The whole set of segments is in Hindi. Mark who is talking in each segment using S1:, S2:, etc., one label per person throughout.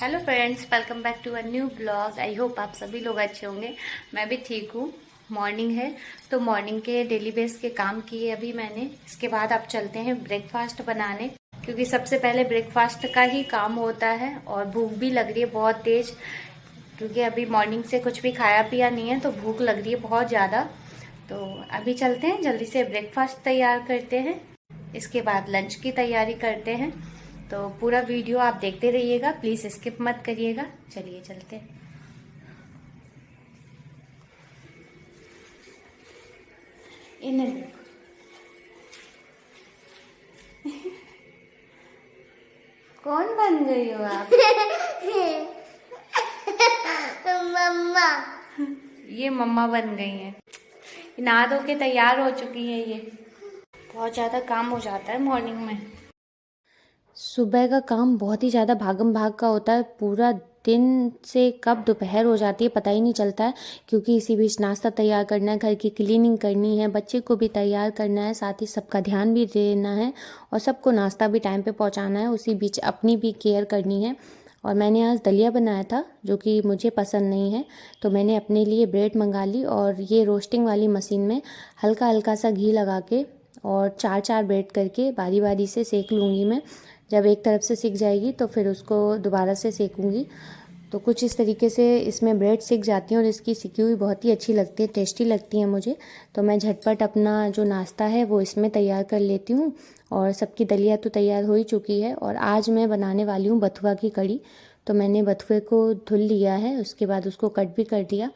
S1: Hello friends, welcome back to a new blog. I hope आप सभी लोग अच्छे होंगे। मैं भी ठीक हूँ। मॉर्निंग है तो मॉर्निंग के डेली बेस के काम किए अभी मैंने। इसके बाद आप चलते हैं ब्रेकफास्ट बनाने, क्योंकि सबसे पहले ब्रेकफास्ट का ही काम होता है। और भूख भी लग रही है बहुत तेज, क्योंकि अभी मॉर्निंग से कुछ भी खाया पिया नहीं है, तो भूख लग रही है बहुत ज़्यादा। तो अभी चलते हैं, जल्दी से ब्रेकफास्ट तैयार करते हैं। इसके बाद लंच की तैयारी करते हैं। तो पूरा वीडियो आप देखते रहिएगा, प्लीज़ स्किप मत करिएगा। चलिए चलते हैं। इन्हें देखो। कौन बन गई हो आप?
S2: मम्मा।
S1: ये मम्मा बन गई हैं। नहा धो के तैयार हो चुकी है ये। बहुत ज़्यादा काम हो जाता है मॉर्निंग में। सुबह का काम बहुत ही ज़्यादा भागम भाग का होता है। पूरा दिन से कब दोपहर हो जाती है पता ही नहीं चलता है, क्योंकि इसी बीच नाश्ता तैयार करना है, घर की क्लीनिंग करनी है, बच्चे को भी तैयार करना है, साथ ही सबका ध्यान भी देना है और सबको नाश्ता भी टाइम पे पहुंचाना है। उसी बीच अपनी भी केयर करनी है। और मैंने आज दलिया बनाया था, जो कि मुझे पसंद नहीं है, तो मैंने अपने लिए ब्रेड मंगा ली और ये रोस्टिंग वाली मशीन में हल्का हल्का सा घी लगा के और चार चार ब्रेड करके बारी बारी से सेक लूँगी मैं। जब एक तरफ से सिक जाएगी तो फिर उसको दोबारा से सेकूंगी। तो कुछ इस तरीके से इसमें ब्रेड सिक जाती हैं और इसकी सिकी हुई बहुत ही अच्छी लगती है, टेस्टी लगती है मुझे। तो मैं झटपट अपना जो नाश्ता है वो इसमें तैयार कर लेती हूँ। और सबकी दलिया तो तैयार हो ही चुकी है। और आज मैं बनाने वाली हूँ बथुआ की कड़ी। तो मैंने बथुए को धुल लिया है, उसके बाद उसको कट भी कर दिया।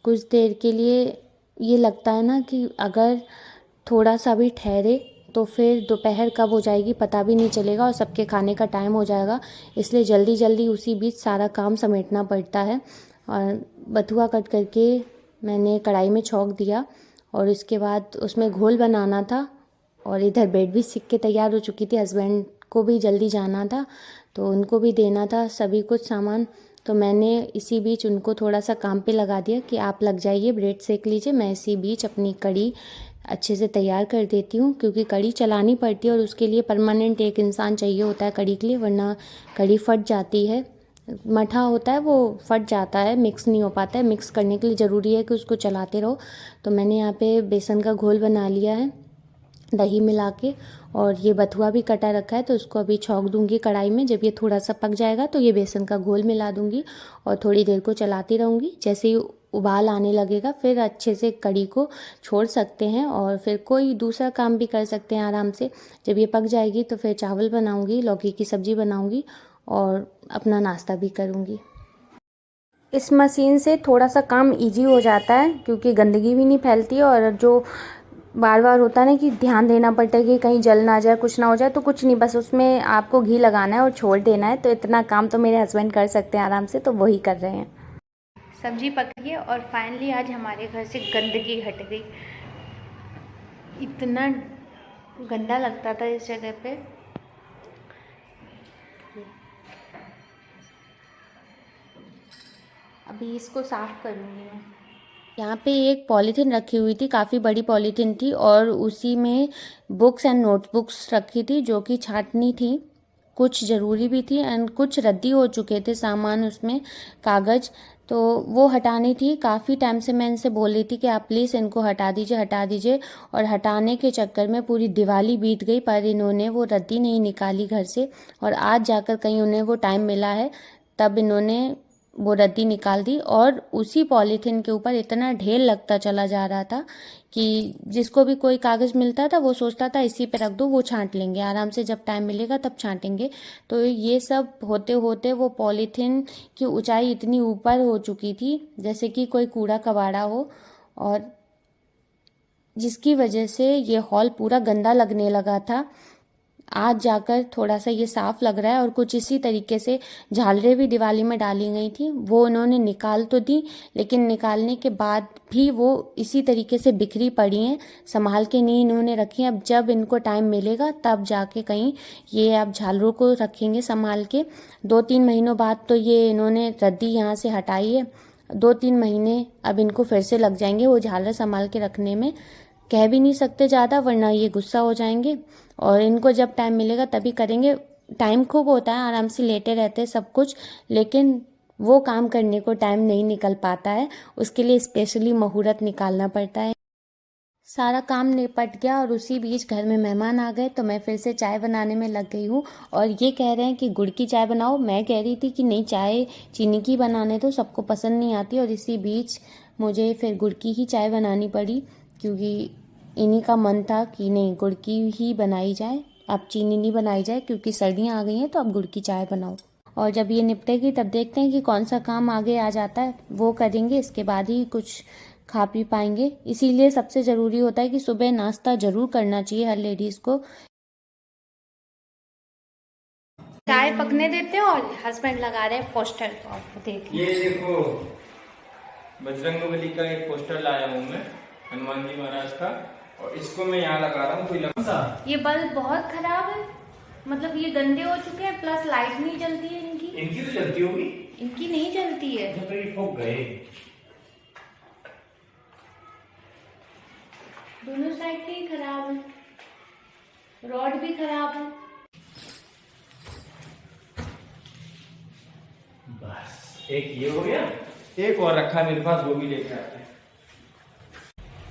S1: कुछ देर के लिए ये लगता है ना कि अगर थोड़ा सा भी ठहरे तो फिर दोपहर कब हो जाएगी पता भी नहीं चलेगा और सबके खाने का टाइम हो जाएगा। इसलिए जल्दी जल्दी उसी बीच सारा काम समेटना पड़ता है। और बथुआ कट करके मैंने कढ़ाई में छौंक दिया और इसके बाद उसमें घोल बनाना था। और इधर ब्रेड भी सिक के तैयार हो चुकी थी। हस्बैंड को भी जल्दी जाना था तो उनको भी देना था सभी कुछ सामान। तो मैंने इसी बीच उनको थोड़ा सा काम पे लगा दिया कि आप लग जाइए, ब्रेड सेक लीजिए, मैं इसी बीच अपनी कड़ी अच्छे से तैयार कर देती हूँ। क्योंकि कड़ी चलानी पड़ती है और उसके लिए परमानेंट एक इंसान चाहिए होता है कड़ी के लिए, वरना कड़ी फट जाती है। मठा होता है वो फट जाता है, मिक्स नहीं हो पाता है। मिक्स करने के लिए ज़रूरी है कि उसको चलाते रहो। तो मैंने यहाँ पे बेसन का घोल बना लिया है दही मिला के, और ये बथुआ भी कटा रखा है, तो उसको अभी छौंक दूंगी कढ़ाई में। जब ये थोड़ा सा पक जाएगा तो ये बेसन का घोल मिला दूंगी और थोड़ी देर को चलाती रहूँगी। जैसे ही उबाल आने लगेगा फिर अच्छे से कड़ी को छोड़ सकते हैं और फिर कोई दूसरा काम भी कर सकते हैं आराम से। जब ये पक जाएगी तो फिर चावल बनाऊँगी, लौकी की सब्ज़ी बनाऊँगी और अपना नाश्ता भी करूँगी। इस मशीन से थोड़ा सा काम इजी हो जाता है, क्योंकि गंदगी भी नहीं फैलती और जो बार बार होता है ना कि ध्यान देना पड़ता है कि कहीं जल ना जाए, कुछ ना हो जाए, तो कुछ नहीं, बस उसमें आपको घी लगाना है और छोड़ देना है। तो इतना काम तो मेरे हस्बैंड कर सकते हैं आराम से, तो वही कर रहे हैं। सब्जी पक गई है और फाइनली आज हमारे घर से गंदगी हट गई। इतना गंदा लगता था इस जगह पे। अभी इसको साफ करूँगी मैं। यहाँ पे एक पॉलीथीन रखी हुई थी, काफ़ी बड़ी पॉलीथीन थी और उसी में बुक्स एंड नोटबुक्स रखी थी, जो कि छांटनी थी। कुछ ज़रूरी भी थी एंड कुछ रद्दी हो चुके थे सामान उसमें, कागज़, तो वो हटानी थी। काफ़ी टाइम से मैं इनसे बोल रही थी कि आप प्लीज़ इनको हटा दीजिए, हटा दीजिए। और हटाने के चक्कर में पूरी दिवाली बीत गई, पर इन्होंने वो रद्दी नहीं निकाली घर से। और आज जाकर कहीं उन्हें वो टाइम मिला है, तब इन्होंने वो रद्दी निकाल दी। और उसी पॉलीथीन के ऊपर इतना ढेर लगता चला जा रहा था कि जिसको भी कोई कागज़ मिलता था वो सोचता था इसी पे रख दो, वो छांट लेंगे आराम से, जब टाइम मिलेगा तब छांटेंगे। तो ये सब होते होते वो पॉलीथीन की ऊंचाई इतनी ऊपर हो चुकी थी जैसे कि कोई कूड़ा कबाड़ा हो, और जिसकी वजह से ये हॉल पूरा गंदा लगने लगा था। आज जाकर थोड़ा सा ये साफ लग रहा है। और कुछ इसी तरीके से झालरें भी दिवाली में डाली गई थी, वो उन्होंने निकाल तो दी, लेकिन निकालने के बाद भी वो इसी तरीके से बिखरी पड़ी हैं, संभाल के नहीं इन्होंने रखी। अब जब इनको टाइम मिलेगा तब जाके कहीं ये अब झालरों को रखेंगे संभाल के। 2-3 महीनों बाद तो ये इन्होंने रद्दी यहाँ से हटाई है, 2-3 महीने अब इनको फिर से लग जाएंगे वो झालर संभाल के रखने में। कह भी नहीं सकते ज़्यादा, वरना ये गुस्सा हो जाएंगे, और इनको जब टाइम मिलेगा तभी करेंगे। टाइम खूब होता है, आराम से लेटे रहते हैं सब कुछ, लेकिन वो काम करने को टाइम नहीं निकल पाता है। उसके लिए स्पेशली मुहूर्त निकालना पड़ता है। सारा काम निपट गया और उसी बीच घर में मेहमान आ गए, तो मैं फिर से चाय बनाने में लग गई हूँ। और ये कह रहे हैं कि गुड़ की चाय बनाओ, मैं कह रही थी कि नहीं, चाय चीनी की बनाने तो सबको पसंद नहीं आती। और इसी बीच मुझे फिर गुड़ की ही चाय बनानी पड़ी, क्योंकि इन्हीं का मन था कि नहीं, गुड़ की ही बनाई जाए, अब चीनी नहीं बनाई जाए, क्योंकि सर्दियाँ आ गई हैं तो अब गुड़ की चाय बनाओ। और जब ये निपटेगी तब देखते हैं कि कौन सा काम आगे आ जाता है, वो करेंगे। इसके बाद ही कुछ खा पी पाएंगे। इसीलिए सबसे ज़रूरी होता है कि सुबह नाश्ता ज़रूर करना चाहिए हर लेडीज़ को। चाय पकने देते हैं और हस्बैंड लगा रहे हैं पोस्टर, को आपको देखिए।
S3: ये देखो, बजरंगबली का एक पोस्टर लाया हूँ मैं, हनुमान जी महाराज का, और इसको मैं यहाँ लगा रहा हूँ। कोई लगा
S1: ये बल्ब बहुत खराब है, मतलब ये गंदे हो चुके हैं, प्लस लाइट नहीं जलती है इनकी।
S3: इनकी तो जलती होगी,
S1: इनकी नहीं जलती है।
S3: तो ये ठोक गए।
S1: दोनों साइड के ही खराब है, रॉड भी खराब है।
S3: बस एक ये हो गया, एक और रखा मेरे पास, वो भी लेके आते हैं।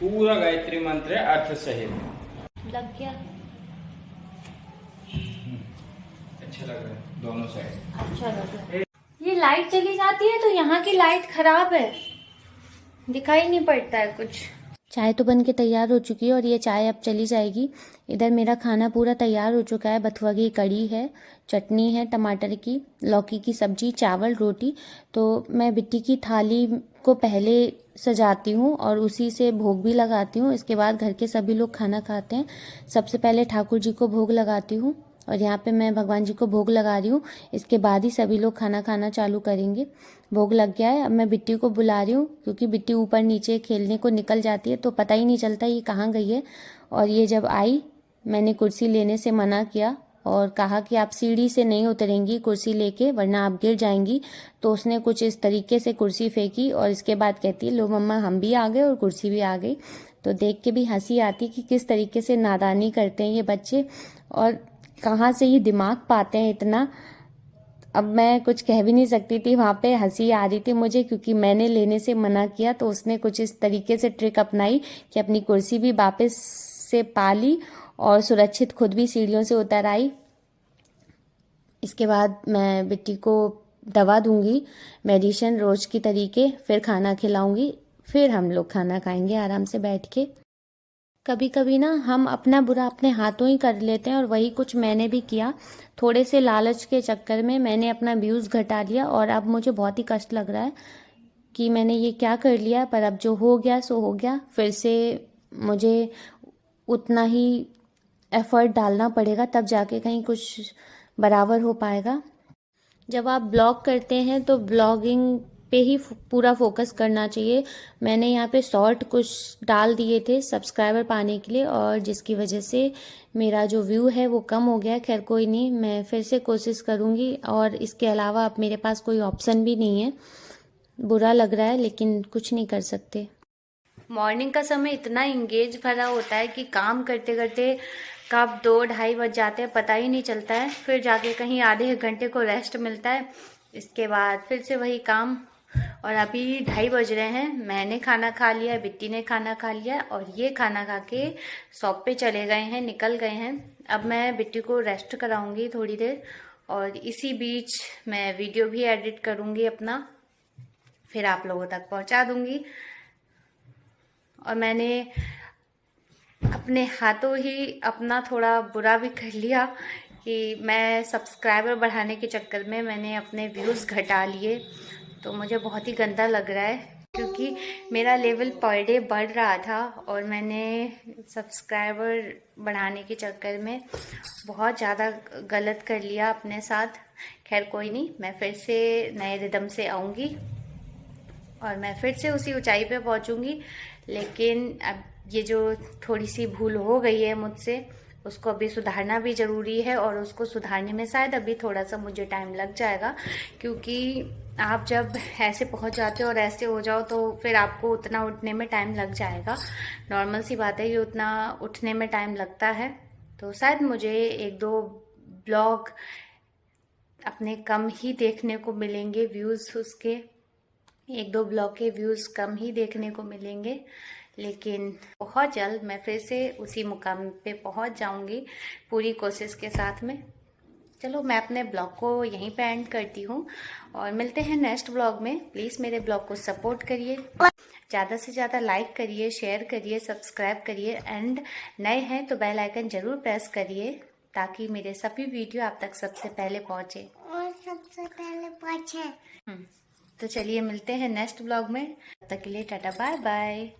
S3: पूरा गायत्री मंत्र है अर्थ सहित।
S1: लग गया,
S3: अच्छा लग रहा है दोनों साइड,
S1: अच्छा लग रहा है। ये लाइट चली जाती है तो यहाँ की लाइट खराब है, दिखाई नहीं पड़ता है कुछ। चाय तो बन के तैयार हो चुकी है और ये चाय अब चली जाएगी। इधर मेरा खाना पूरा तैयार हो चुका है। बथुआ की कड़ी है, चटनी है टमाटर की, लौकी की सब्जी, चावल, रोटी। तो मैं बिट्टी की थाली को पहले सजाती हूँ और उसी से भोग भी लगाती हूँ। इसके बाद घर के सभी लोग खाना खाते हैं। सबसे पहले ठाकुर जी को भोग लगाती हूँ और यहाँ पे मैं भगवान जी को भोग लगा रही हूँ। इसके बाद ही सभी लोग खाना खाना चालू करेंगे। भोग लग गया है। अब मैं बिट्टी को बुला रही हूँ, क्योंकि बिट्टी ऊपर नीचे खेलने को निकल जाती है तो पता ही नहीं चलता ये कहाँ गई है। और ये जब आई, मैंने कुर्सी लेने से मना किया और कहा कि आप सीढ़ी से नहीं उतरेंगी कुर्सी लेके, वरना आप गिर जाएंगी। तो उसने कुछ इस तरीके से कुर्सी फेंकी और इसके बाद कहती है, लो मम्मा हम भी आ गए और कुर्सी भी आ गई। तो देख के भी हंसी आती कि किस तरीके से नादानी करते हैं ये बच्चे और कहाँ से ये दिमाग पाते हैं इतना। अब मैं कुछ कह भी नहीं सकती थी, वहाँ पे हंसी आ रही थी मुझे, क्योंकि मैंने लेने से मना किया तो उसने कुछ इस तरीके से ट्रिक अपनाई कि अपनी कुर्सी भी वापस से पा ली और सुरक्षित खुद भी सीढ़ियों से उतर आई। इसके बाद मैं बिट्टी को दवा दूंगी, मेडिसिन रोज की तरीके, फिर खाना खिलाऊंगी, फिर हम लोग खाना खाएंगे आराम से बैठ के। कभी कभी ना हम अपना बुरा अपने हाथों ही कर लेते हैं और वही कुछ मैंने भी किया। थोड़े से लालच के चक्कर में मैंने अपना व्यूज़ घटा लिया और अब मुझे बहुत ही कष्ट लग रहा है कि मैंने ये क्या कर लिया। पर अब जो हो गया सो हो गया। फिर से मुझे उतना ही एफर्ट डालना पड़ेगा, तब जाके कहीं कुछ बराबर हो पाएगा। जब आप ब्लॉग करते हैं तो ब्लॉगिंग पे ही पूरा फोकस करना चाहिए। मैंने यहाँ पे शॉर्ट कुछ डाल दिए थे सब्सक्राइबर पाने के लिए और जिसकी वजह से मेरा जो व्यू है वो कम हो गया। खैर कोई नहीं, मैं फिर से कोशिश करूँगी। और इसके अलावा अब मेरे पास कोई ऑप्शन भी नहीं है। बुरा लग रहा है लेकिन कुछ नहीं कर सकते। मॉर्निंग का समय इतना इंगेज भरा होता है कि काम करते करते कब 2-2:30 बज जाते हैं पता ही नहीं चलता है। फिर जाके कहीं आधे एक घंटे को रेस्ट मिलता है, इसके बाद फिर से वही काम। और अभी 2:30 बज रहे हैं। मैंने खाना खा लिया, बिट्टी ने खाना खा लिया और ये खाना खा के शॉप पे चले गए हैं, निकल गए हैं। अब मैं बिट्टी को रेस्ट कराऊंगी थोड़ी देर और इसी बीच मैं वीडियो भी एडिट करूंगी अपना, फिर आप लोगों तक पहुंचा दूंगी। और मैंने अपने हाथों ही अपना थोड़ा बुरा भी कर लिया कि मैं सब्सक्राइबर बढ़ाने के चक्कर में मैंने अपने व्यूज़ घटा लिए। तो मुझे बहुत ही गंदा लग रहा है, क्योंकि मेरा लेवल पर डे बढ़ रहा था और मैंने सब्सक्राइबर बढ़ाने के चक्कर में बहुत ज़्यादा गलत कर लिया अपने साथ। खैर कोई नहीं, मैं फिर से नए रिदम से आऊँगी और मैं फिर से उसी ऊंचाई पे पहुंचूंगी। लेकिन अब ये जो थोड़ी सी भूल हो गई है मुझसे, उसको अभी सुधारना भी ज़रूरी है और उसको सुधारने में शायद अभी थोड़ा सा मुझे टाइम लग जाएगा। क्योंकि आप जब ऐसे पहुंच जाते हो और ऐसे हो जाओ तो फिर आपको उतना उठने में टाइम लग जाएगा। नॉर्मल सी बात है कि उतना उठने में टाइम लगता है। तो शायद मुझे 1-2 ब्लॉग अपने कम ही देखने को मिलेंगे व्यूज़, उसके 1-2 ब्लॉग के व्यूज़ कम ही देखने को मिलेंगे, लेकिन बहुत जल्द मैं फिर से उसी मुकाम पे पहुंच जाऊंगी पूरी कोशिश के साथ में। चलो मैं अपने ब्लॉग को यहीं पे एंड करती हूँ और मिलते हैं नेक्स्ट ब्लॉग में। प्लीज़ मेरे ब्लॉग को सपोर्ट करिए, ज़्यादा से ज़्यादा लाइक करिए, शेयर करिए, सब्सक्राइब करिए एंड नए हैं तो बेल आइकन ज़रूर प्रेस करिए ताकि मेरे सभी वीडियो आप तक सबसे पहले पहुँचे।
S2: और सबसे पहले पूछे।
S1: तो चलिए मिलते हैं नेक्स्ट ब्लॉग में, तब तक के लिए टाटा बाय बाय।